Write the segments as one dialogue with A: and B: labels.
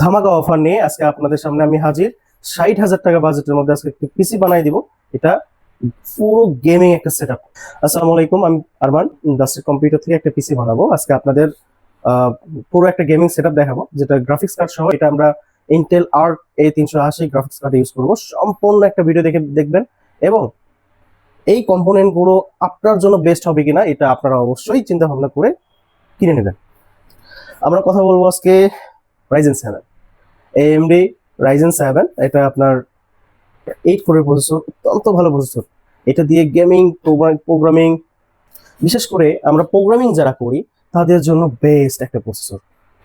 A: ধামাকা অফার নিয়ে আজকে আপনাদের সামনে আমি হাজির। ৬০,০০০ টাকা বাজেটের মধ্যে আজকে একটি পিসি বানাই দিব। এটা পুরো গেমিং একটা সেটআপ। আসসালামু আলাইকুম, আমি আরমান ইন্ডাস্ট্রি কম্পিউটার থেকে একটা পিসি বানাবো। আজকে আপনাদের পুরো একটা গেমিং সেটআপ দেখাবো, যেটা গ্রাফিক্স কার্ড সহ। এটা আমরা Intel Arc A380 graphics card use করব। সম্পূর্ণ একটা ভিডিও দেখবেন এবং এই কম্পোনেন্ট গুলো আপনার জন্য বেস্ট হবে কিনা এটা আপনারা অবশ্যই চিন্তা ভাবনা করে কিনে নেবেন। আমরা কথা বলবো আজকে Ryzen 7 AMD Ryzen 7। এটা আপনার 8 কোরের প্রসেসর, অত্যন্ত ভালো প্রসেসর। এটা দিয়ে গেমিং, প্রোগ্রামিং, বিশেষ করে আমরা প্রোগ্রামিং যারা করি তাদের জন্য বেস্ট একটা প্রসেসর।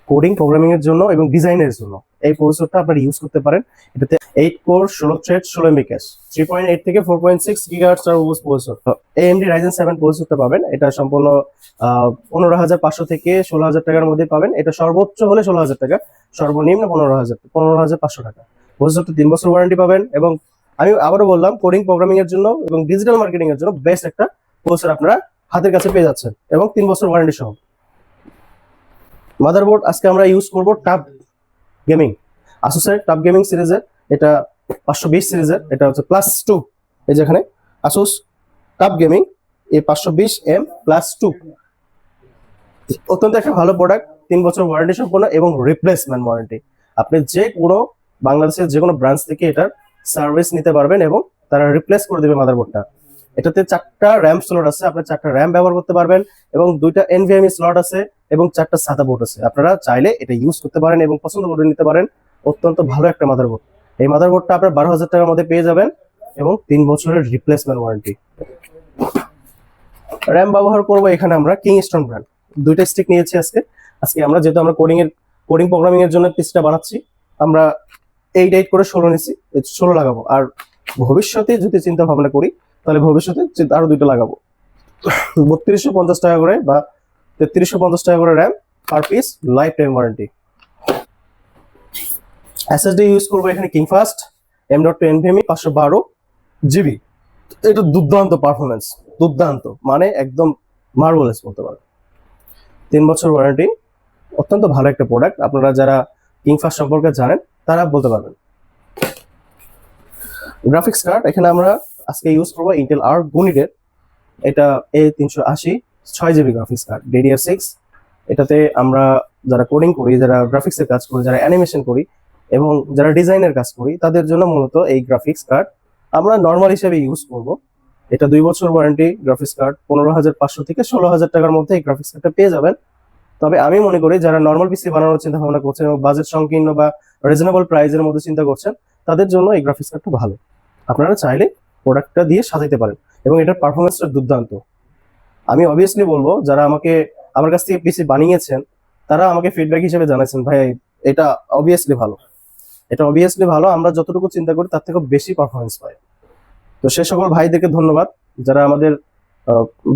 A: কোডিং, প্রোগ্রামিং এর জন্য এবং ডিজাইনের জন্য এই প্রসেসরটা আপনারা ইউজ করতে পারেন। এটাতে 8 কোর 16 থ্রেড 16 MB ক্যাশ, 3.8 থেকে 4.6 GHz প্রসেসর। AMD Ryzen 7 প্রসেসরটা পাবেন, এটা সম্পূর্ণ 15,500 থেকে 16,000 টাকার মধ্যে পাবেন। এটা সর্বোচ্চ হলে 16,000 টাকা, সর্বনিম্ন 15,500 টাকা। প্রসেসরটা 3 বছর ওয়ারেন্টি পাবেন এবং আমি আবারও বললাম, কোডিং, প্রোগ্রামিং এর জন্য এবং ডিজিটাল মার্কেটিং এর জন্য বেস্ট একটা প্রসেসর আপনারা হাতের কাছে পেয়ে যাচ্ছেন এবং 3 বছর ওয়ারেন্টি সহ। মাদারবোর্ড আজকে আমরা ইউজ করব টাফ গেমিং, আসুসের টাফ গেমিং সিরিজের। এটা 520 সিরিজের, এটা হচ্ছে +2। এই যেখানে আসুস টাফ গেমিং A520M+2, অত্যন্ত একটা ভালো প্রোডাক্ট। 3 বছর ওয়ারেন্টি সম্পন্ন এবং রিপ্লেসমেন্ট ওয়ারেন্টি। আপনি যে কোনো বাংলাদেশের যে কোনো ব্রাঞ্চ থেকে এটার সার্ভিস নিতে পারবেন এবং তারা রিপ্লেস করে দেবে মাদারবোর্ডটা। এটাতে 4টা র্যাম স্লট আছে, আপনি 4টা র্যাম ব্যবহার করতে পারবেন এবং 2টা NVMe স্লট আছে এবং 4টা SATA পোর্ট আছে। আপনারা চাইলে এটা ইউজ করতে পারেন এবং পছন্দ করে নিতে পারেন। অত্যন্ত ভালো একটা মাদারবোর্ড। এই মাদারবোর্ডটা আপনার 12,000 টাকার মধ্যে পেয়ে যাবেন এবং 3 বছরের রিপ্লেসমেন্ট ওয়ারেন্টি। র্যাম ব্যবহার করবো এখানে আমরা কিংস্টোন ব্র্যান্ড। 2টা স্টিক নিয়েছি আজকে আমরা, যেহেতু আমরা কোডিং প্রোগ্রামিং এর জন্য পিসিটা বানাচ্ছি, আমরা 8 করে 16 নিচ্ছি, 16 লাগাবো। আর ভবিষ্যতে যদি চিন্তা ভাবনা করি তাহলে ভবিষ্যতে আরো 2টা লাগাবো। 3250 টাকা করে বা 3350 টাকা করে RAM per piece, life time warranty. SSD use করবো এখানে কিংফাস্ট M.2 NVMe 512 GB। এটা দুর্দান্ত পারফরমেন্স, দুর্দান্ত মানে একদম মার্ভেলাস বলতে পারেন। 3 বছর ওয়ারেন্টি, অত্যন্ত ভালো একটা প্রোডাক্ট। আপনারা যারা কিংফাস্ট সম্পর্কে জানেন তারা বলতে পারবেন। গ্রাফিক্স কার্ড এখানে আমরা আজকে ইউজ করবো ইন্টেল আর্ক গুনিটের। এটা A380 6GB graphics card, DDR6। এটাতে আমরা যারা কোডিং করি, যারা গ্রাফিক্সের কাজ করি, যারা অ্যানিমেশন করি এবং যারা ডিজাইনের কাজ করি তাদের জন্য মূলত এই গ্রাফিক্স কার্ড আমরা নর্মাল হিসেবে ইউজ করব। এটা 2 বছর ওয়ারেন্টি গ্রাফিক্স কার্ড। 15,500 থেকে 16,000 টাকার মধ্যে এই গ্রাফিক্স কার্ডটা পেয়ে যাবেন। তবে আমি মনে করি যারা নর্মাল পিসি বানানোর চিন্তা ভাবনা করছেন এবং বাজেট সংকীর্ণ বা রিজনেবল প্রাইসের মধ্যে চিন্তা করছেন, তাদের জন্য এই গ্রাফিক্স কার্ডটা ভালো। আপনারা চাইলে প্রোডাক্টটা দিয়ে সাজাতে পারেন এবং এটার পারফরমেন্সটা দুর্দান্ত। আমি অবভিয়াসলি বলবো, যারা আমার কাছ থেকে পিসি বানিয়েছেন তারা আমাকে ফিডব্যাক হিসেবে জানাচ্ছেন, ভাই এটা অবভিয়াসলি ভালো, এটা অবভিয়াসলি ভালো, আমরা যতটুকু চিন্তা করি তার থেকে বেশি পারফরমেন্স পাই। তো সে সকল ভাইদেরকে ধন্যবাদ যারা আমাদের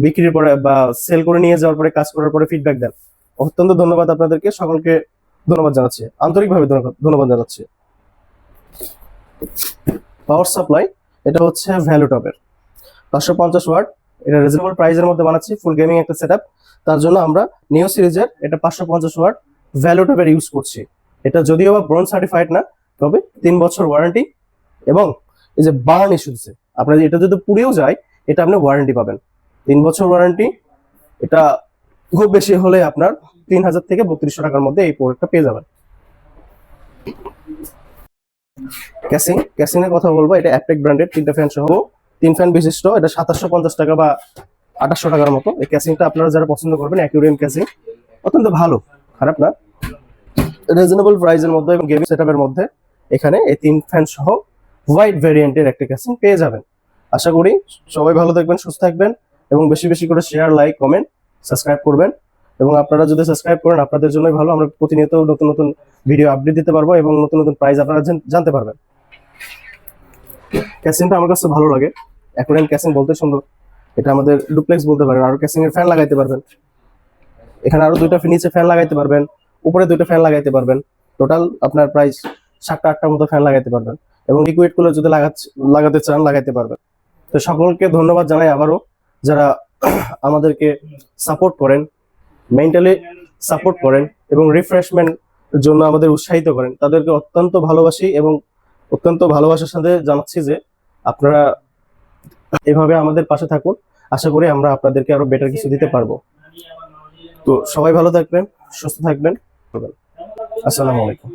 A: বিক্রির পরে বা সেল করে নিয়ে যাওয়ার পরে, কাজ করার পরে ফিডব্যাক দেন। অত্যন্ত ধন্যবাদ আপনাদেরকে, সকলকে ধন্যবাদ জানাচ্ছি, আন্তরিকভাবে ধন্যবাদ জানাচ্ছি। পাওয়ার সাপ্লাই এটা হচ্ছে ভ্যালুটপের 550 ওয়াট। এটা রিজনেবল প্রাইসের মধ্যে বানাচ্ছি, ফুল গেমিং একটা সেটআপ। তার জন্য আমরা নিও সিরিজের এটা 550 ওয়াট ভ্যালুটপের ইউজ করছি। এটা যদিও বা ব্রোঞ্জ সার্টিফাইড না, তবে 3 বছর ওয়ারেন্টি এবং এই যে বার্ন ইস্যুতে আপনার এটা যদি পুড়েও যায় এটা আপনি ওয়ারেন্টি পাবেন। 3 বছর ওয়ারেন্টি। এটা খুব বেশি হলে আপনার 3,000 থেকে 3200 টাকার মধ্যে এই প্রোডাক্টটা পেয়ে যাবেন। ক্যাসিং এর কথা বলবো, এটা অ্যাপটেক ব্র্যান্ডের 3টা ফ্যান সহ 3 ফ্যান বিশিষ্ট। এটা 2750 টাকা বা 2800 টাকার মতো। এই ক্যাসিংটা আপনারা যারা পছন্দ করবেন, অ্যাকুরেন্ট ক্যাসিং, অত্যন্ত ভালো, খারাপ না, রিজনেবল প্রাইসের মধ্যে এবং গেমিং সেটআপের মধ্যে এখানে এই 3 ফ্যান সহ হোয়াইট ভেরিয়েন্টের একটা ক্যাসিং পেয়ে যাবেন। আশা করি সবাই ভালো থাকবেন, সুস্থ থাকবেন এবং বেশি বেশি করে শেয়ার, লাইক, কমেন্ট, সাবস্ক্রাইব করবেন। এবং আপনারা যদি সাবস্ক্রাইব করেন আপনাদের জন্যই ভালো। আমরা প্রতিনিয়ত নতুন নতুন ভিডিও আপডেট দিতে পারবো এবং নতুন নতুন প্রাইস আপনারা জানতে পারবেন। ক্যাসিংটা আমার কাছে ভালো লাগে, অ্যাকুরেন্ট ক্যাসিং বলতে সুন্দর। এটা আমাদের ডুপ্লেক্স বলতে পারেন। আর ক্যাসিং এর ফ্যান লাগাইতে পারবেন, এখানে আরো 2টা নিচে ফ্যান লাগাইতে পারবেন, উপরে 2টা ফ্যান লাগাইতে পারবেন। টোটাল আপনার প্রাইস 7টা 8টার মতো ফ্যান লাগাইতে পারবেন এবং লিকুইড কুলার যদি লাগাতে চান লাগাইতে পারবেন। তো সকলকে ধন্যবাদ জানাই আবারও, যারা আমাদেরকে সাপোর্ট করেন, মেন্টালি সাপোর্ট করেন এবং জন্য আমাদের উৎসাহিত করেন, তাদেরকে অত্যন্ত ভালোবাসি এবং অত্যন্ত ভালোবাসার সাথে জানাচ্ছি যে আপনারা এভাবে আমাদের পাশে থাকুন। আশা করি আমরা আপনাদেরকে আরো বেটার কিছু দিতে পারবো। তো সবাই ভালো থাকবেন, সুস্থ থাকবেন। আসসালামু আলাইকুম।